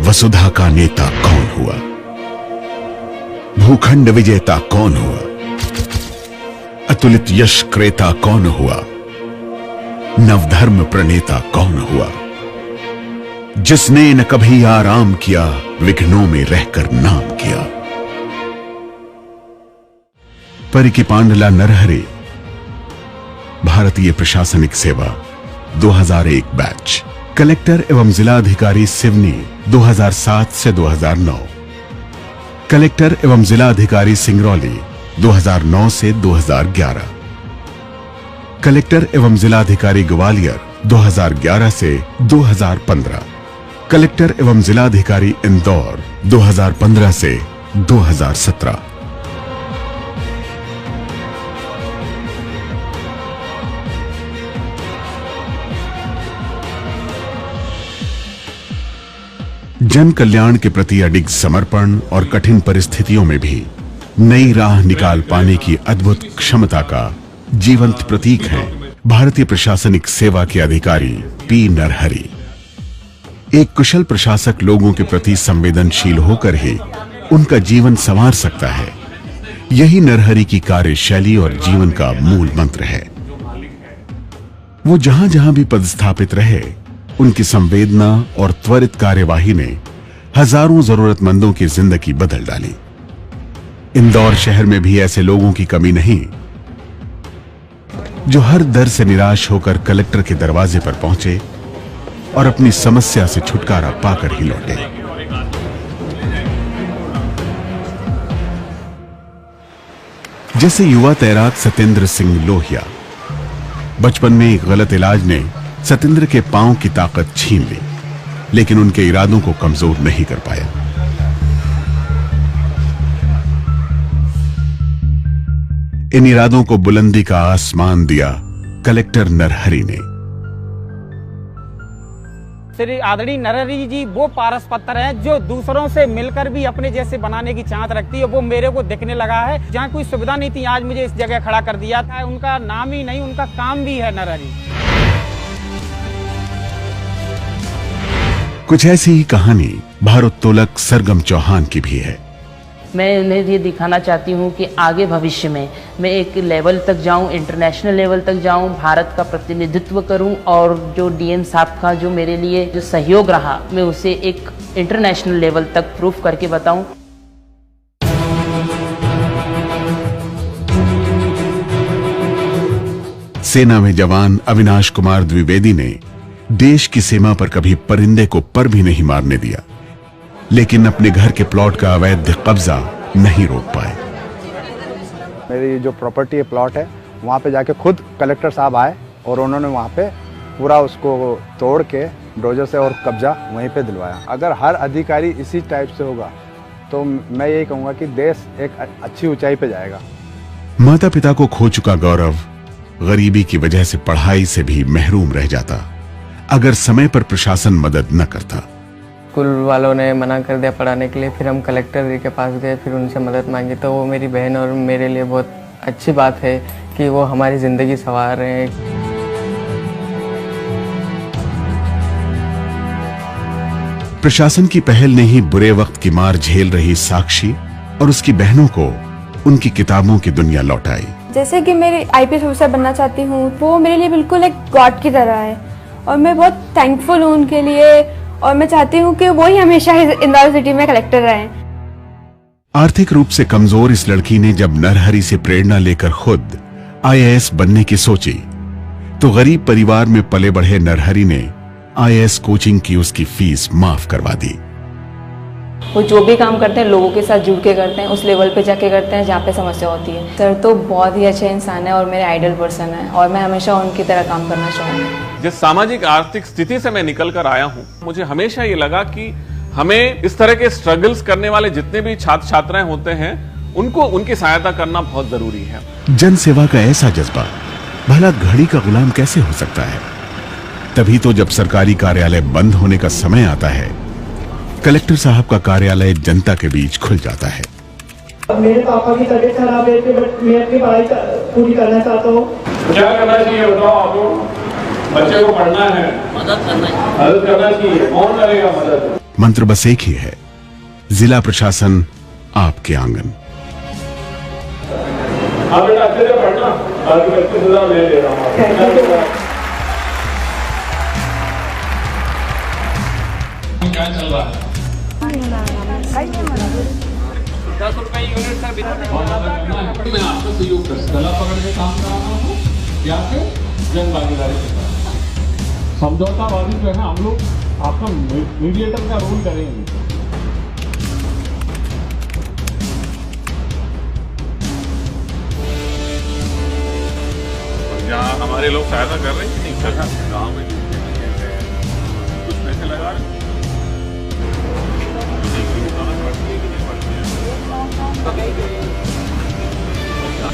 वसुधा का नेता कौन हुआ? भूखंड विजेता कौन हुआ? अतुलित यश क्रेता कौन हुआ? नवधर्म प्रणेता कौन हुआ? जिसने न कभी आराम किया, विघ्नों में रहकर नाम किया। परिकी पांडला नरहरि, भारतीय प्रशासनिक सेवा 2001 बैच, कलेक्टर एवं जिलाधिकारी सिवनी 2007 से 2009, कलेक्टर एवं जिलाधिकारी सिंगरौली 2009 से 2011, कलेक्टर एवं जिलाधिकारी ग्वालियर 2011 से 2015, कलेक्टर एवं जिलाधिकारी इंदौर 2015 से 2017। जन कल्याण के प्रति अडिग समर्पण और कठिन परिस्थितियों में भी नई राह निकाल पाने की अद्भुत क्षमता का जीवंत प्रतीक हैं भारतीय प्रशासनिक सेवा के अधिकारी पी नरहरि। एक कुशल प्रशासक लोगों के प्रति संवेदनशील होकर ही उनका जीवन संवार सकता है। यही नरहरि की कार्यशैली और जीवन का मूल मंत्र है। वो जहां जहां भी पदस्थापित रहे, उनकी संवेदना और त्वरित कार्यवाही ने हजारों जरूरतमंदों की जिंदगी बदल डाली। इंदौर शहर में भी ऐसे लोगों की कमी नहीं जो हर दर से निराश होकर कलेक्टर के दरवाजे पर पहुंचे और अपनी समस्या से छुटकारा पाकर ही लौटे। जैसे युवा तैराक सत्येंद्र सिंह लोहिया। बचपन में एक गलत इलाज ने सत्येंद्र के पांव की ताकत छीन ली, लेकिन उनके इरादों को कमजोर नहीं कर पाया। इन इरादों को बुलंदी का आसमान दिया कलेक्टर नरहरि ने। श्री आदरणीय नरहरि जी वो पारस पत्थर हैं जो दूसरों से मिलकर भी अपने जैसे बनाने की चाहत रखती है। वो मेरे को दिखने लगा है। जहाँ कोई सुविधा नहीं थी, आज मुझे इस जगह खड़ा कर दिया था। उनका नाम ही नहीं, उनका काम भी है नरहरि। कुछ ऐसी ही कहानी भारोत्तोलक सरगम चौहान की भी है। मैं उन्हें ये दिखाना चाहती हूँ कि आगे भविष्य में मैं एक लेवल तक जाऊँ, इंटरनेशनल लेवल तक जाऊँ, भारत का प्रतिनिधित्व करूँ और जो डीएम साहब का जो मेरे लिए जो सहयोग रहा, मैं उसे एक इंटरनेशनल लेवल तक प्रूफ करके बताऊँ। सेना में जवान अविनाश कुमार द्विवेदी ने देश की सीमा पर कभी परिंदे को पर भी नहीं मारने दिया, लेकिन अपने घर के प्लॉट का अवैध कब्जा नहीं रोक पाए। मेरी जो प्रॉपर्टी है, प्लॉट है, वहाँ पे जाके खुद कलेक्टर साहब आए और उन्होंने वहाँ पे पूरा उसको तोड़ के डोजर से और कब्जा वहीं पे दिलवाया। अगर हर अधिकारी इसी टाइप से होगा तो मैं यही कहूँगा कि देश एक अच्छी ऊंचाई पे जाएगा। माता पिता को खो चुका गौरव गरीबी की वजह से पढ़ाई से भी महरूम रह जाता अगर समय पर प्रशासन मदद न करता। स्कूल वालों ने मना कर दिया पढ़ाने के लिए। फिर हम कलेक्टर जी के पास गए, फिर उनसे मदद मांगी। तो वो मेरी बहन और मेरे लिए बहुत अच्छी बात है कि वो हमारी ज़िंदगी संवार रहे हैं। प्रशासन की पहल ने ही बुरे वक्त की मार झेल रही साक्षी और उसकी बहनों को उनकी किताबों की दुनिया लौटाई। जैसे कि मेरी आईपीएस ऑफिसर बनना चाहती हूँ, वो मेरे लिए बिल्कुल एक गॉड की तरह है और मैं बहुत थैंकफुल हूँ उनके लिए और मैं चाहती हूँ कि वो ही हमेशा इंदौर सिटी में कलेक्टर रहें। आर्थिक रूप से कमजोर इस लड़की ने जब नरहरि से प्रेरणा लेकर खुद आईएएस बनने की सोची, तो गरीब परिवार में पले बढ़े नरहरि ने आईएएस कोचिंग की उसकी फीस माफ करवा दी। वो जो भी काम करते हैं लोगों के साथ जुड़ के करते हैं, उस लेवल पे जाके करते हैं जहाँ पे समस्या होती है। सर तो बहुत ही अच्छे इंसान है और मेरे आइडल पर्सन है और मैं हमेशा उनकी तरह काम करना चाहूँगी। जिस सामाजिक आर्थिक स्थिति से मैं निकल कर आया हूँ, मुझे हमेशा ये लगा कि हमें इस तरह के स्ट्रगल्स करने वाले जितने भी छात्र छात्राएं होते हैं, उनको उनकी सहायता करना बहुत जरूरी है। जन सेवा का ऐसा जज्बा भला घड़ी का गुलाम कैसे हो सकता है? तभी तो जब सरकारी कार्यालय बंद होने का समय आता है, कलेक्टर साहब का कार्यालय जनता के बीच खुल जाता है। मेरे पापा की तबीयत खराब है, मैं अपनी पढ़ाई पूरी करना चाहता हूँ। क्या करना चाहिए बताओ आपको? बच्चे को पढ़ना है, मदद करना चाहिए। कौन करेगा मदद? मंत्र बस एक ही है, जिला प्रशासन आपके आंगन। हाँ बेटा, अच्छे से पढ़ना, बाकी बच्चे सजा ले ले रहा हूँ। क्या चल रहा है? 10 रुपए यूनिट सर। मैं आपको सहयोग कर गला पकड़ के काम कर रहा हूँ, क्या से जन भागीदारी के साथ समझौतावादी जो है हम लोग आपका मीडिएटर का रोल करेंगे। जहाँ हमारे लोग सहायता कर रहे हैं, नहीं कर रहे गाँव में कुछ पैसे लगा रहे हैं।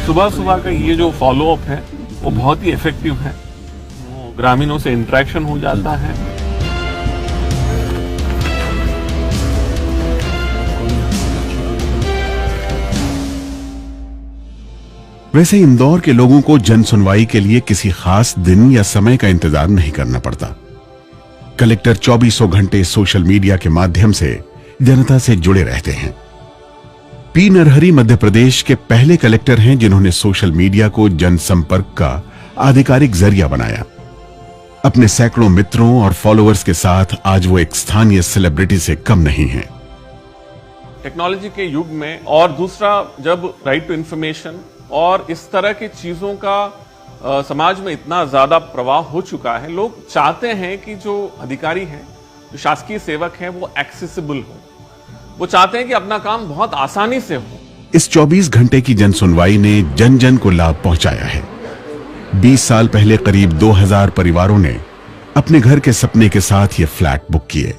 सुबह सुबह का ये जो फॉलो अप है वो बहुत ही इफेक्टिव है, ग्रामीणों से इंटरेक्शन हो जाता है। वैसे इंदौर के लोगों को जन सुनवाई के लिए किसी खास दिन या समय का इंतजार नहीं करना पड़ता। कलेक्टर 2400 घंटे सोशल मीडिया के माध्यम से जनता से जुड़े रहते हैं। पी नरहरी मध्य प्रदेश के पहले कलेक्टर हैं जिन्होंने सोशल मीडिया को जनसंपर्क का आधिकारिक जरिया बनाया। अपने सैकड़ों मित्रों और फॉलोअर्स के साथ आज वो एक स्थानीय सेलिब्रिटी से कम नहीं हैं। टेक्नोलॉजी के युग में, और दूसरा जब राइट टू इंफॉर्मेशन और इस तरह की चीजों का समाज में इतना ज्यादा प्रवाह हो चुका है, लोग चाहते हैं कि जो अधिकारी हैं, जो शासकीय सेवक हैं, वो एक्सेसिबल हो। वो चाहते हैं कि अपना काम बहुत आसानी से हो। इस 24 घंटे की जन सुनवाई ने जन जन को लाभ पहुंचाया है। 20 साल पहले करीब 2000 परिवारों ने अपने घर के सपने के साथ ये फ्लैट बुक किए।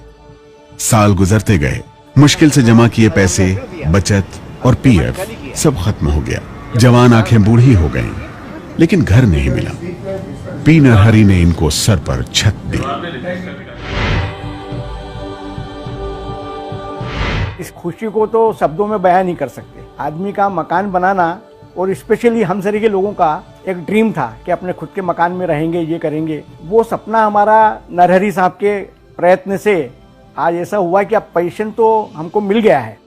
साल गुजरते गए, मुश्किल से जमा किए पैसे, बचत और पीएफ सब खत्म हो गया। जवान आंखें बूढ़ी हो गईं, लेकिन घर नहीं मिला। पी नरहरी ने इनको सर पर छत दी। इस खुशी को तो शब्दों में बयान नहीं कर सकते। आदमी का मकान बनाना, और स्पेशली हम सरी के लोगों का एक ड्रीम था कि अपने खुद के मकान में रहेंगे, ये करेंगे। वो सपना हमारा नरहरी साहब के प्रयत्न से आज ऐसा हुआ कि अब पेंशन तो हमको मिल गया है।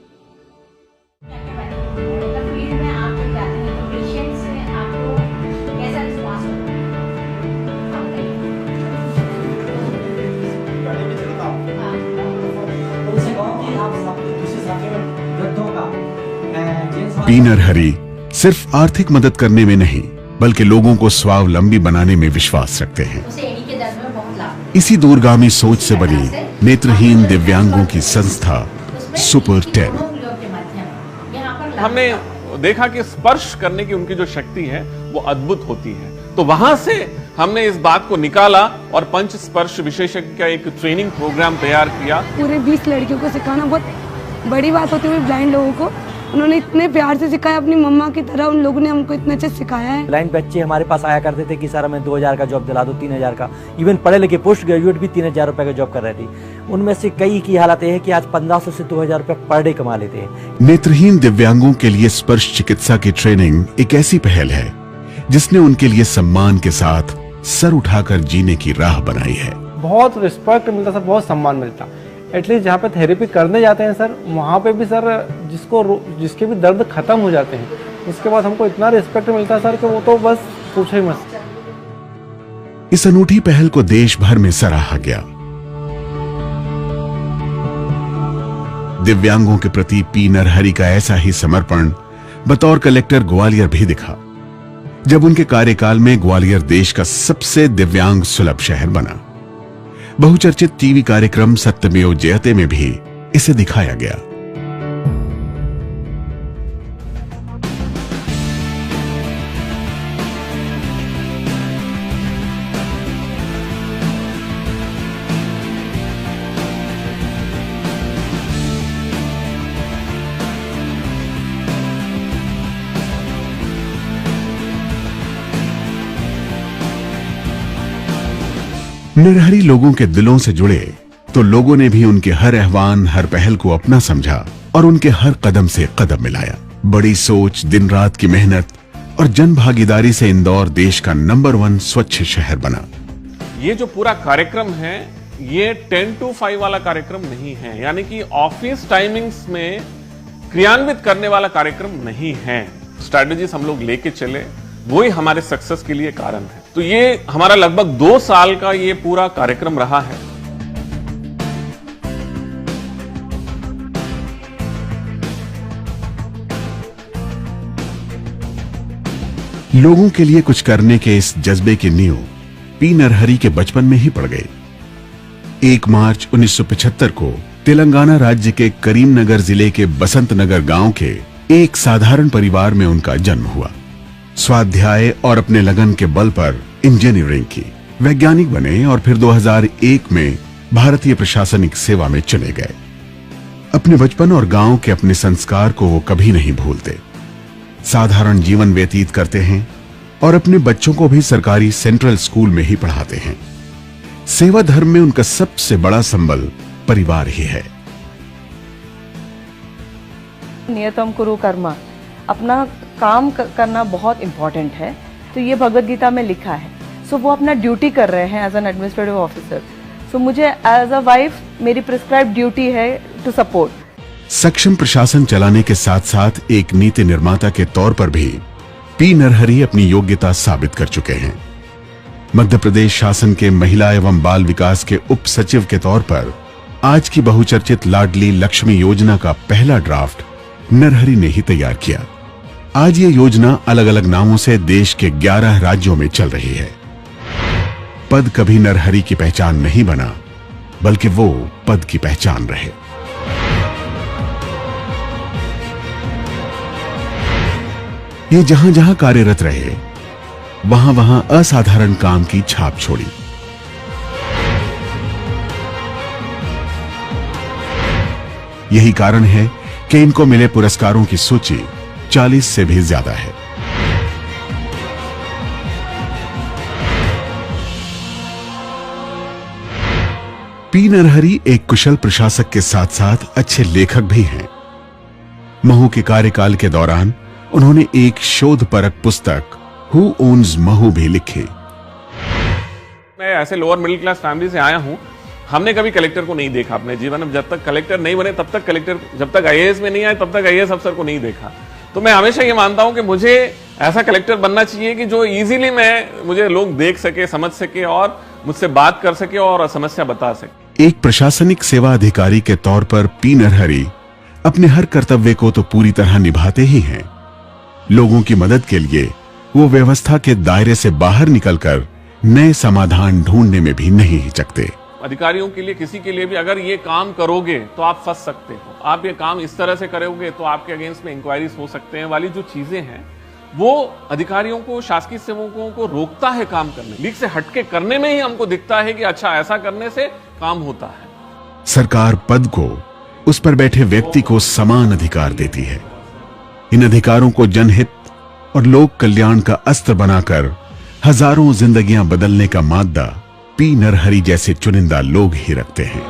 पी नरहरी सिर्फ आर्थिक मदद करने में नहीं, बल्कि लोगों को स्वावलंबी बनाने में विश्वास रखते हैं। इसी दूरगामी सोच से बनी नेत्रहीन दिव्यांगों की संस्था सुपर 10। हमने देखा कि स्पर्श करने की उनकी जो शक्ति है वो अद्भुत होती है, तो वहां से हमने इस बात को निकाला और पंच स्पर्श विशेषज्ञ का एक ट्रेनिंग प्रोग्राम तैयार किया। पूरे 20 लड़कियों को सिखाना बहुत बड़ी बात होती है। ब्लाइंड लोगों को उन्होंने इतने प्यार से सिखाया, अपनी मम्मा की तरह उन लोगों ने हमको इतने अच्छे सिखाया है। ब्लाइंड बच्चे हमारे पास आया करते थे कि सर हमें 2000 का जॉब दिला दो, 3000 का। इवन पढ़े लिखे पोस्ट ग्रेजुएट भी 3000 रुपए का जॉब कर रहे थे। उनमें से कई की हालत है कि आज 1500 से 2000 रुपए पर डे कमा लेते हैं। नेत्रहीन दिव्यांगों के लिए स्पर्श चिकित्सा की ट्रेनिंग एक ऐसी पहल है जिसने उनके लिए सम्मान के साथ सर उठाकर जीने की राह बनाई है। बहुत रिस्पेक्ट मिलता सर, बहुत सम्मान मिलता। एटलीस्ट जहाँ पे थेरेपी करने जाते हैं सर, वहाँ पे भी सर जिसके भी दर्द खत्म हो जाते हैं, उसके बाद हमको इतना रिस्पेक्ट मिलता है सर कि वो तो बस पूछो ही मत। इस अनूठी पहल को देश भर में सराहा गया। दिव्यांगों के प्रति पी नरहरी का ऐसा ही समर्पण बतौर कलेक्टर ग्वालियर भी दिखा, जब उनके कार्यकाल में ग्वालियर देश का सबसे दिव्यांग सुलभ शहर बना। बहुचर्चित टीवी कार्यक्रम सत्यमेव जयते में भी इसे दिखाया गया। नरहरी लोगों के दिलों से जुड़े तो लोगों ने भी उनके हर आह्वान, हर पहल को अपना समझा और उनके हर कदम से कदम मिलाया। बड़ी सोच, दिन रात की मेहनत और जन भागीदारी से इंदौर देश का नंबर 1 स्वच्छ शहर बना। ये जो पूरा कार्यक्रम है ये 10 to 5 वाला कार्यक्रम नहीं है, यानी कि ऑफिस टाइमिंग्स में क्रियान्वित करने वाला कार्यक्रम नहीं है। स्ट्रैटेजीज हम लोग लेके चले, वही हमारे सक्सेस के लिए कारण है। तो ये हमारा लगभग 2 साल का ये पूरा कार्यक्रम रहा है। लोगों के लिए कुछ करने के इस जज्बे की नींव पी नरहरि के बचपन में ही पड़ गई। 1 मार्च 1975 को तेलंगाना राज्य के करीमनगर जिले के बसंत नगर गांव के एक साधारण परिवार में उनका जन्म हुआ। स्वाध्याय और अपने लगन के बल पर इंजीनियरिंग की, वैज्ञानिक बने और फिर 2001 में भारतीय प्रशासनिक सेवा में चले गए। अपने बचपन और गांव के अपने संस्कार को वो कभी नहीं भूलते। साधारण जीवन व्यतीत करते हैं और अपने बच्चों को भी सरकारी सेंट्रल स्कूल में ही पढ़ाते हैं। सेवा धर्म में उनका सबसे बड़ा संबल परिवार ही है। नियतम कुरु कर्म, अपना काम करना बहुत इंपॉर्टेंट है। तो ये भगवद गीता में लिखा है। सो वो अपना ड्यूटी कर रहे हैं एज एन एडमिनिस्ट्रेटिव ऑफिसर। सो मुझे एज अ वाइफ मेरी प्रिस्क्राइब ड्यूटी है टू सपोर्ट। सक्षम प्रशासन चलाने के साथ साथ एक नीति निर्माता के तौर पर भी पी नरहरि अपनी योग्यता साबित कर चुके हैं। मध्य प्रदेश शासन के महिला एवं बाल विकास के उप सचिव के तौर पर आज की बहुचर्चित लाडली लक्ष्मी योजना का पहला ड्राफ्ट नरहरि ने ही तैयार किया। आज ये योजना अलग अलग नामों से देश के 11 राज्यों में चल रही है। पद कभी नरहरि की पहचान नहीं बना, बल्कि वो पद की पहचान रहे। ये जहां जहां कार्यरत रहे, वहां वहां असाधारण काम की छाप छोड़ी। यही कारण है कि इनको मिले पुरस्कारों की सूची 40 से भी ज्यादा है। पी नरहरि एक कुशल प्रशासक के साथ साथ अच्छे लेखक भी हैं। महू के कार्यकाल के दौरान उन्होंने एक शोधपरक पुस्तक हु ओन्स महू भी लिखी। मैं ऐसे लोअर मिडिल क्लास फैमिली से आया हूं। हमने कभी कलेक्टर को नहीं देखा अपने जीवन में। जब तक कलेक्टर नहीं बने तब तक कलेक्टर, जब तक आईएएस में नहीं आए तब तक आईएएस अफसर को नहीं देखा। तो मैं हमेशा ये मानता हूं कि मुझे ऐसा कलेक्टर बनना चाहिए कि जो इजीली मुझे लोग देख सके, समझ सके और मुझसे बात कर सके और समस्या बता सके। एक प्रशासनिक सेवा अधिकारी के तौर पर पी नरहरि अपने हर कर्तव्य को तो पूरी तरह निभाते ही हैं। लोगों की मदद के लिए वो व्यवस्था के दायरे से बाहर निकलकर नए समाधान ढूंढने में भी नहीं हिचकते। अधिकारियों के लिए, किसी के लिए भी अगर ये काम करोगे तो आप फंस सकते हो, आप ये काम इस तरह से करोगे तो आपके अगेंस्ट में इंक्वायरीज हो सकते हैं वाली जो चीजें हैं, वो अधिकारियों को, शासकीय सेवकों को रोकता है काम करने। लीक से हटके करने में ही हमको दिखता है कि अच्छा ऐसा करने से काम होता है। सरकार पद को, उस पर बैठे व्यक्ति को समान अधिकार देती है। इन अधिकारों को जनहित और लोक कल्याण का अस्त्र बनाकर हजारों जिंदगियां बदलने का मादा पी नरहरि जैसे चुनिंदा लोग ही रखते हैं।